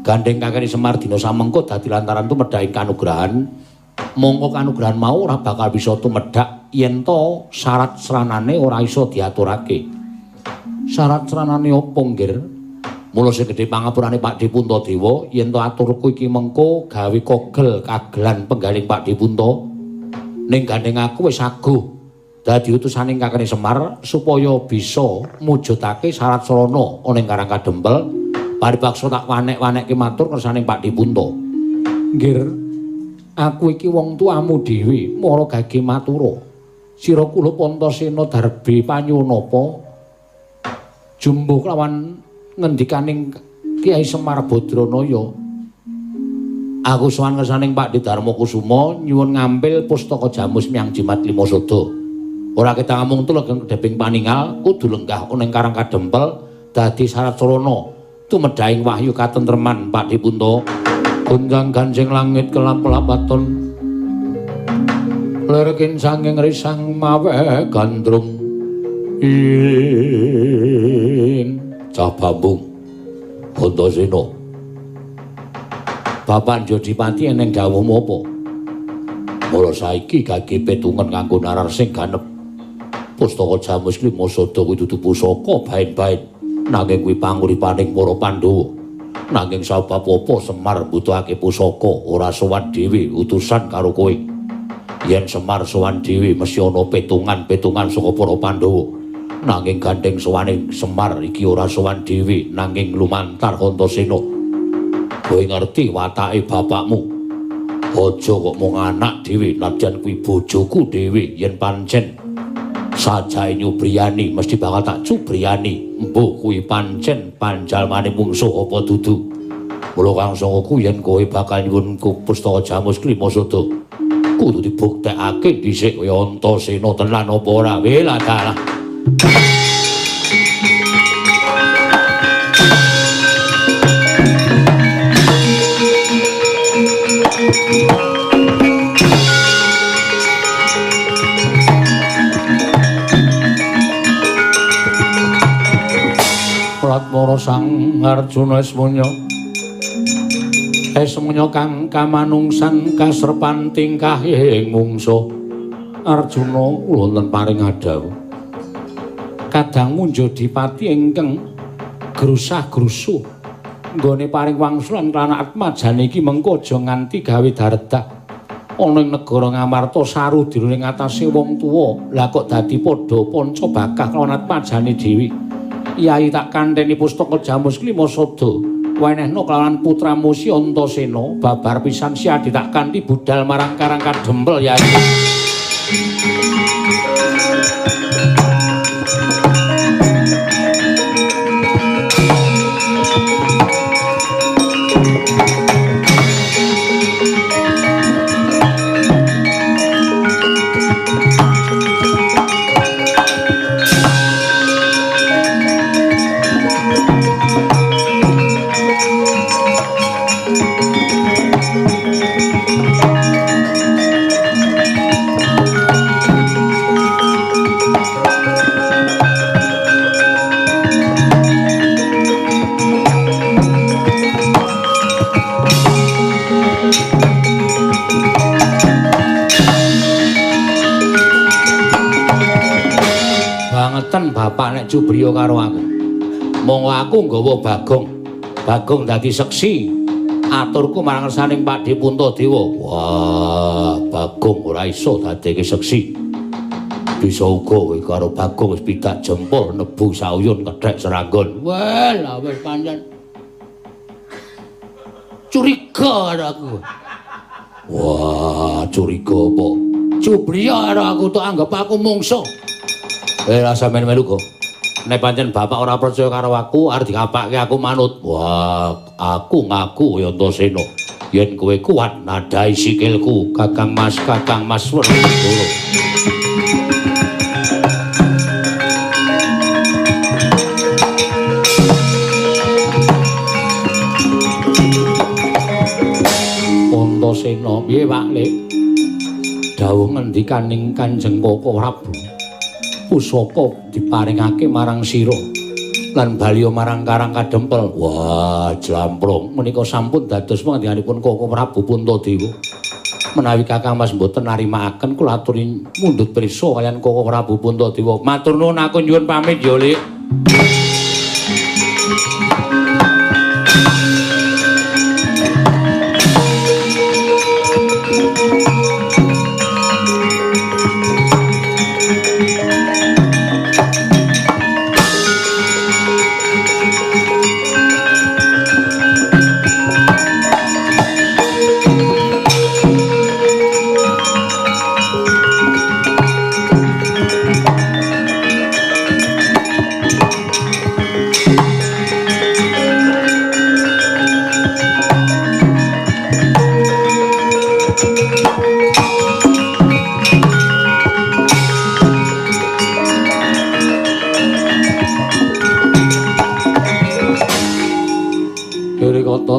Gandeng kakekne Semar dina samengko dadi lantaran tumedhaing kanugrahan. Mongko kanugrahan mau ora bakal bisa tumedhak yen to syarat sranane ora iso diaturake. Syarat sranane apa, Nggir? Mula sing gedhe pangapurane Pakde Puntadewa yen to aturku iki mengko gawe kogel kagelan penggaling Pakde Punta. Ning gandeng aku wis aguh dadi utusaning kakene Semar supaya bisa mujudake syarat sarana ana ing Karang Kadempel. Paripaksa tak wanek-wanekke matur kersaning Pakde Punta. Nggir, aku iki wong tuamu dhewe, mara gage matura. Sira kula Antasena darbe panyunapa jumbuh lawan ngendikaning Kyai Semar Badranaya. Aku sowan kersaning Pakde Darmakusuma nyuwun ngambil pustaka Jamus Myang Jimat Limasada. Ora kita ngomong tulegeng kedheping paningal kudu lenggah ana ing Karang Kadempel dadi syarat sarana tumedhaing wahyu katentreman Pakde Punta. Gunjang ganjing langit kelap-lapaton lirikin sanging risang mawe gandrung in cah bambung Antasena. Bapak Jodipati eneng dawuhmu apa? Mula saiki gage petungan kanggo narar sing ganep. Pustaka Jamus Limasada kuwi dudu pusaka bain-bain nanging kuwi panguripaning para Pandhawa. Nanging sabab apa Semar mbutuhake pusaka ora sowan dhewe utusan karo kowe. Yen Semar sowan dhewe mesti ana petungan-petungan saka para Pandhawa. Nanging gandeng sowaning Semar iki ora sowan dhewe nanging lumantar Antasena. Kowe ngerti watake bapakmu. Aja kok mung anak dhewe, najan kuwi bojoku dhewe yen pancen Sajae nyubriyani mesti bakal tak cubriyani. Mbuh kuwi pancen panjalmane mungsuh apa dudu. Mula kang songoku yen kowe bakal nyuwun pustaka Jamus Klimasada kudu dibuktekake dhisik kaya Antasena tenan apa ora. Wela dalah. Latmara Sang Arjuna Esmunya Esmunya kang kamanungsan kasrepan tingkahing mungsuh Arjuna wonten paring adawu kadang munjo dipati ingkang grusah-grusuh nggone paring wangsulan klana atmajane iki mengko aja nganti gawe daredah ana ing negara Ngamarta saru diruning atase wong tuwa lah kok dadi padha panca bakah klana atmajane dhewe Yai tak kandheni pustaka Jamus Klimasada wenehna kelawan putramu Si Antasena babar pisan si adi tak kanthi budal marang Karang Kadempel Yai. Bapak nek Cubriya karo aku. Monggo aku nggawa Bagong. Bagong dadi seksi. Aturku marang ngersaning Pakde Puntadewa. Wah, Bagong ora iso dadeke seksi. Bisa uga kowe karo Bagong wis pidak jempol nebu sauyun kethek seranggon. Wah, lah wis pancen curiga aku. Wah, curiga apa? Cubriya karo aku tok anggap aku mungsuh. Rasa melu kok. Nek pancen bapak ora percaya karo aku, arep dikapake aku manut. Wah, aku ngaku ya Antasena. Yen kowe kuat nadai sikilku, Kakang Mas Werkudara. Antasena, piye Pak Lek? Dawuh ngendikaning Kanjeng Koko Prabu. Pusaka diparingake marang sira lan baliya marang Karang Kadempel. Wah, jlamprong menika sampun dados pangandikanipun Koko Prabu Puntadewa. Menawi Kakang Mas mboten narimakaken kula aturi mundhut prisa kaliyan Koko Prabu Puntadewa. Matur nuwun aku nyuwun pamit ya, Lik.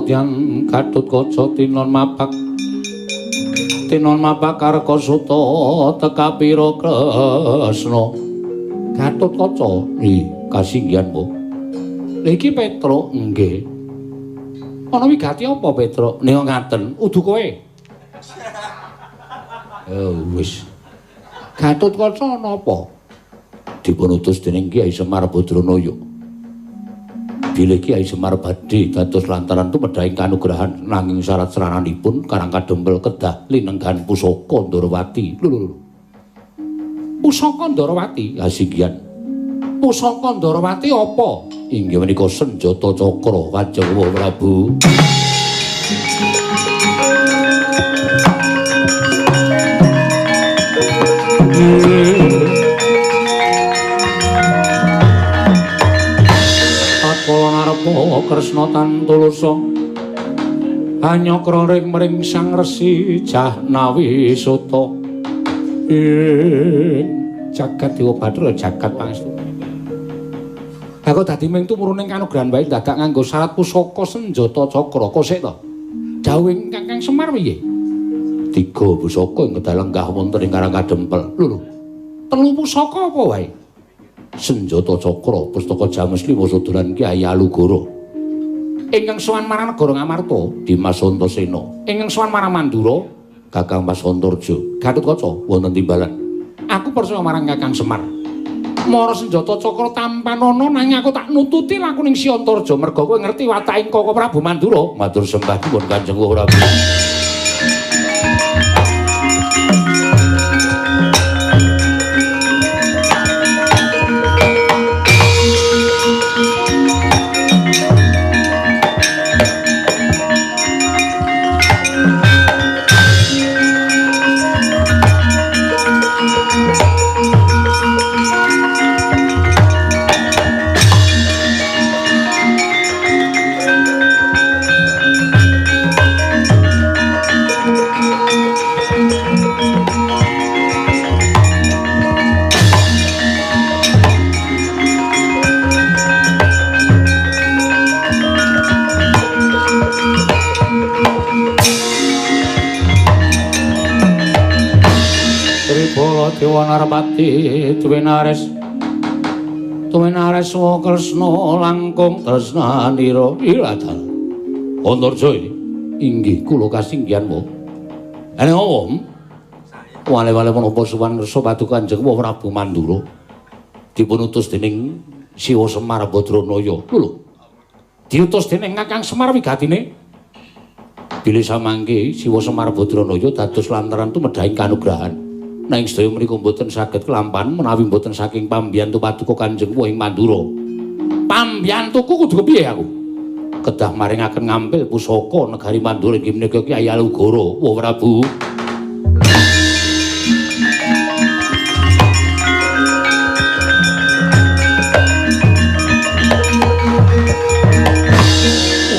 Tyan Gatotkaca tinon mapak Karkasuta teka pira Kresna. Gatotkaca kasinggihan po. Iki Petruk nggih. Ana wigati apa Petruk? Ning ngaten, udu kowe. Wis. Gatotkaca napa? Dipun utus dening Kyai Semar Badranaya. Bilih Kyai Semar badhe dados lantaran tumedhahing kanugrahan nanging syarat serananipun Karang Kadempel kedah linenggan pusaka Ndarawati. Lho. Pusaka Ndarawati kasinggihan. Pusaka Ndarawati apa? Inggih menika senjata cakra Kanjeng Prabu. Napa Kresna tan tulasa anyakra ring mring Sang Resi Jahnawi Suta jagat Dewa Bathara jagat pangestu. Aku dadi ming tumuruning kanugrahan wae dadak nganggo syarat pusaka senjata cakra kosek to. Dawuh Kakang Semar piye? 3 pusaka ing kedal lenggah wonten ing Karang Kadempel. Lho. 3 pusaka apa wae? Senjata cakra pustaka James Liwa Sodoran Kyai Alugoro. Ingkang sowan marang negara Ngamarta Dimas Antasena. Ingkang sowan marang Mandura Kakang Mas Antarja. Gatotkaca wonten timbalan. Aku percaya marang Kakang Semar. Mara senjata cakra tampan ana nanging aku tak nututi lakuning Si Antarja merga kowe ngerti wataking Koko Prabu Mandura. Matur sembah nuwun Kanjeng Prabu. Dewa Narpati Tuwinares Kresna langkung tresnanira iladal Antarja inggih kula kasinggihanmu ene om wale-wale menapa suwan ngersa paduka Kanjeng Prabu Mandura dipun utus dening Siwa Semar Badranaya lho diutus dening Kakang Semar wigatine bilih samangke Siwa Semar Badranaya dados lantaran tumedhahing kanugrahan. Nanging sedaya menika mboten saged kelampahan menawi mboten saking pambiyantu paduka Kanjeng Wahing Mandura. Pambiyantuku kudu kepiye aku? Kedah maringaken ngampil pusaka negari Mandura inggih menika Kyai Alugoro, Wah Prabu.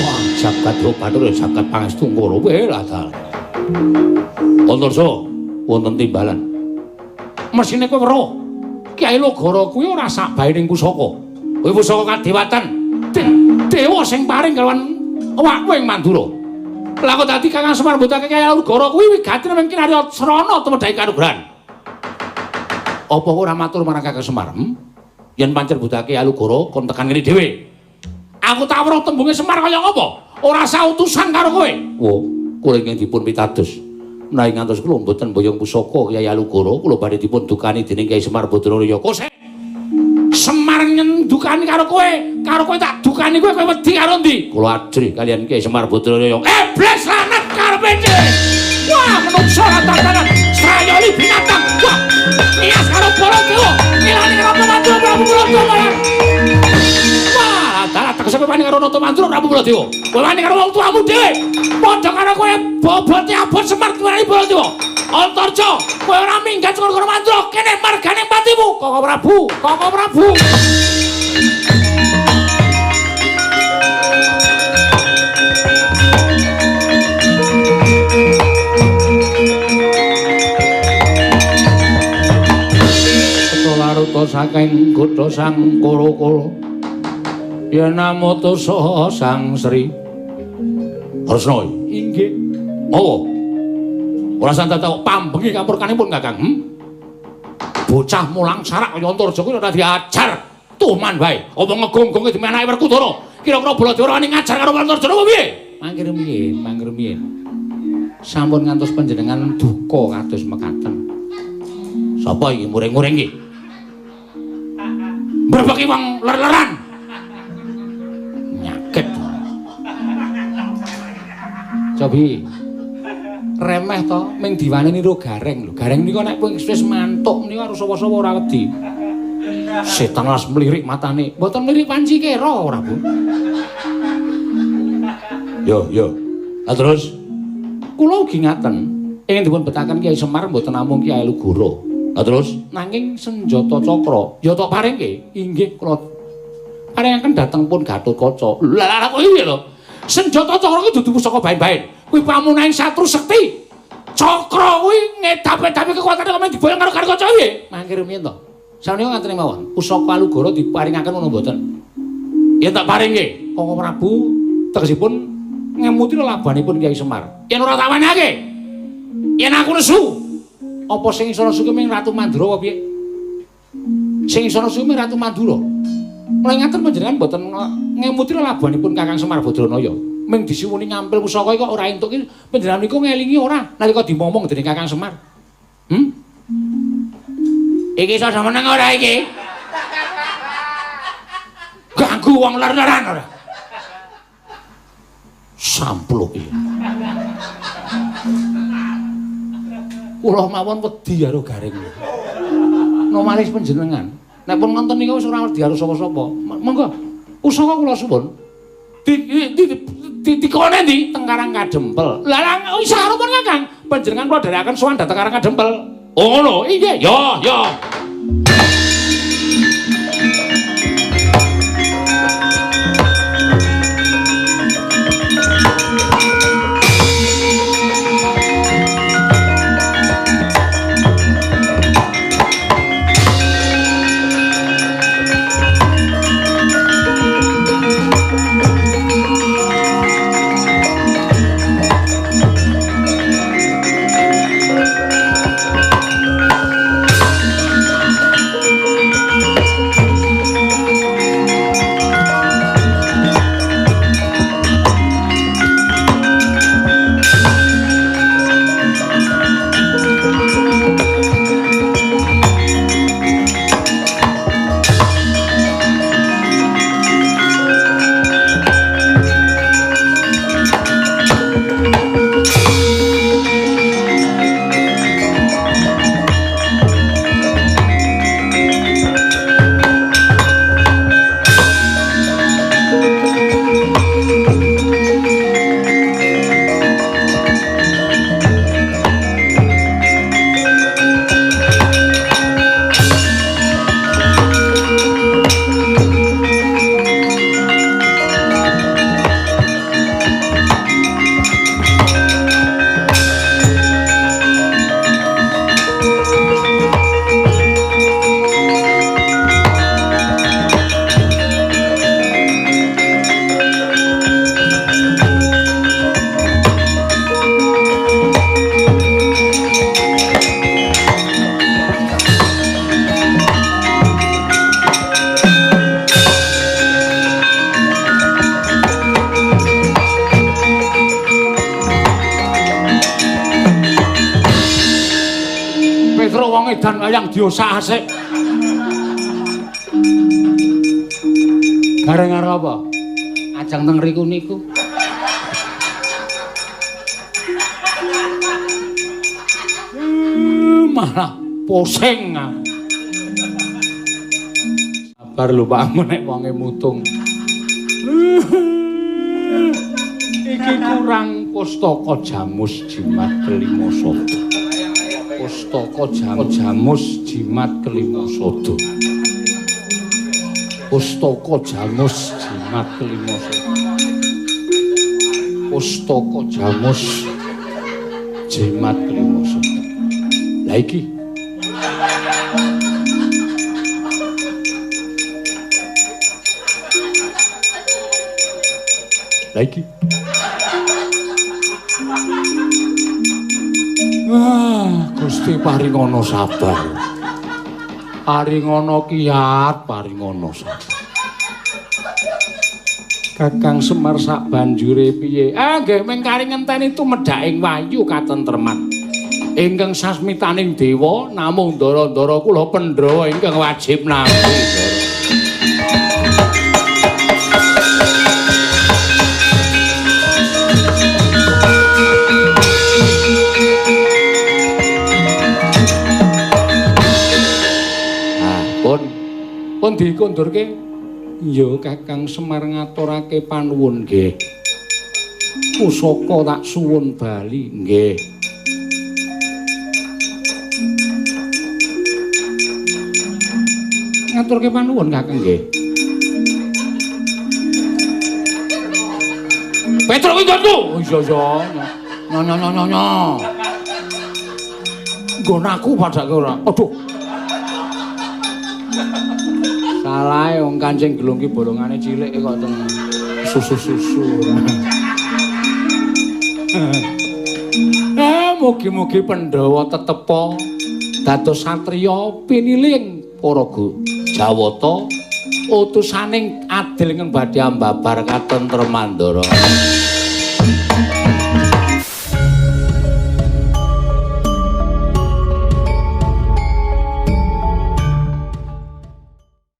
Wah, jagat Bathara jagat pangestu ngoro wae ladal. Antarja wonten timbalan. Mesine kowe weruh Kyai Alugoro kuwi ora sak bae ning pusaka. Kuwi pusaka kadewatan dewa sing paring kelawan awakmu ing Mandura. Lah kok dadi Kakang Semar mbutake Kyai Alugoro kuwi wigatine mungkin ari srana tumedhaing kanugrahan. Apa ora matur marang Kakang Semar? Yen pancen mbutake Kyai Alugoro kon tekan ngene dhewe. Aku tak weruh tembunge Semar kaya ngapa? Ora sautusan karo kowe. Wo, kula ingkang dipun pitados. Menawi ngantos kula mboten mboyong pusaka Kyai Alugoro, kula badhe dipun dukani dening Kyai Semar Badranaya. Kosek. Semar nyendukani karo kowe tak dukani kowe wedi karo ndi? Kula ajri kalian Kyai Semar Badranaya. Iblis lanat karepe iki. Wah, menungso tatanan sayali binatang. Wah, nias karo Baladewa. Milani karo Mandura Prabu Baladewa. Wah, dalah tegese kowe wani karo Mandura Prabu Baladewa. Kowe wani karo wong tuamu dhewe. Padha karo kowe bobote abot Semar tuwani Baladewa. Antarja, kowe ora minggat karo Mandura, kene margane patimu, Koko Prabu, Koko Prabu. Laruta saking kutha Sang Kala-kala yen namoto saha Sang Sri Kresna inggih oh ora santet pambengi kampurkanipun Kakang bocah mulang sarak kaya Antarja kuwi ora diajar tuman wae apa ngegong-gonge demi anake Werkudara kira-kira Baladewa wani ngajar karo Antarja apa piye mangkir miyen sampun ngantos panjenengan duka kados mekaten sapa iki muring-muring iki berbagi wong ler-leran nyakit cobi remeh to ming diwaneni ro gareng lho gareng nika nek wis mantuk nika harus sapa-sapa ora wedi setan las mlirik matane mboten mlirik panci kera ora Bu yo terus kula ugi ngaten ingin dipun betaken Kyai Semar mboten namung Kyai Alugoro terus nanging senjata cakra ya tak paringke inggih kula paringaken dhateng pun Gatotkaca. Lah kok iki lho. Senjata cakra kuwi dudu pusaka bain-bain. Kuwi pamunahing satru sekti. Cakra kuwi ngedap-edapi kekuatane kok diboyong karo Gatotkaca piye? Mangke rumiyin to. Samenika ngaten mawon. Pusaka Alugara diparingaken ngono mboten? Ya tak paringke. Kanggo Prabu tegesipun ngemuti labanipun Kyai Semar. Yen ora tak wenehake. Yen aku nesu. Apa sing isa nesu ming Ratu Mandura apa piye? Sing isa nesu ming Ratu Mandura. Mulai ngaten panjenengan mboten ngemuti labanipun Kakang Semar Badranaya. Ming disiwuni ngampil pusaka kok ora entuk iki panjenengan niku ngelingi ora nalika dimomong dening Kakang Semar. Iki iso meneng ora iki? Ganggu wong ler-leran ora? Sampluk iki. Kula mawon wedi karo garing. Nomaris panjenengan. Nek pun ngonten niku wis ora wedi karo sapa-sapa. Monggo usaka kula suwun. Dikone ndi teng Karang Kadempel. Lah isa arupan Kakang. Panjenengan kula dherekaken sowan dhateng Karang Kadempel. Oh ngono, iya, ya. edan wayang diosak asik. Gareng karo apa? Ajang teng riku niku. Malah pusing. Sabar lho Pak, nek wonge mutung. Iki kurang pustaka Jamus Jimat Kelima Sada. Pustaka Jamus Jimat Kelima Sada. Pustaka Jamus Jimat Kelima Sada. Pustaka Jamus Jimat Kelima Sada. Lah iki lagi. Gusti paringono sabar. Paringono kiat, paringono sabar. Kakang Semar sak banjure piye? Nggih mengkari ngenteni tumedhaking wayu katentreman. Ingkang sasmitaning dewa namung ndara-ndara kula Pandhawa ingkang wajib nampi. Pun dikondurke ya Kakang Semar ngaturake panuwun nggih. Pusaka tak suwun bali nggih. Ngaturke panuwun Kakang nggih. Petro kuwi nggonku. Oh iya. Nyo. Nggon aku padake ora. Aduh. Salah wong Kancing Gelung ki bolongane cilik kok teng susu-susu. Mugi-mugi Pandhawa tetepa dados satriya piniling para Jawata utusaning adil ing badhe ambabar katentrem Mandara.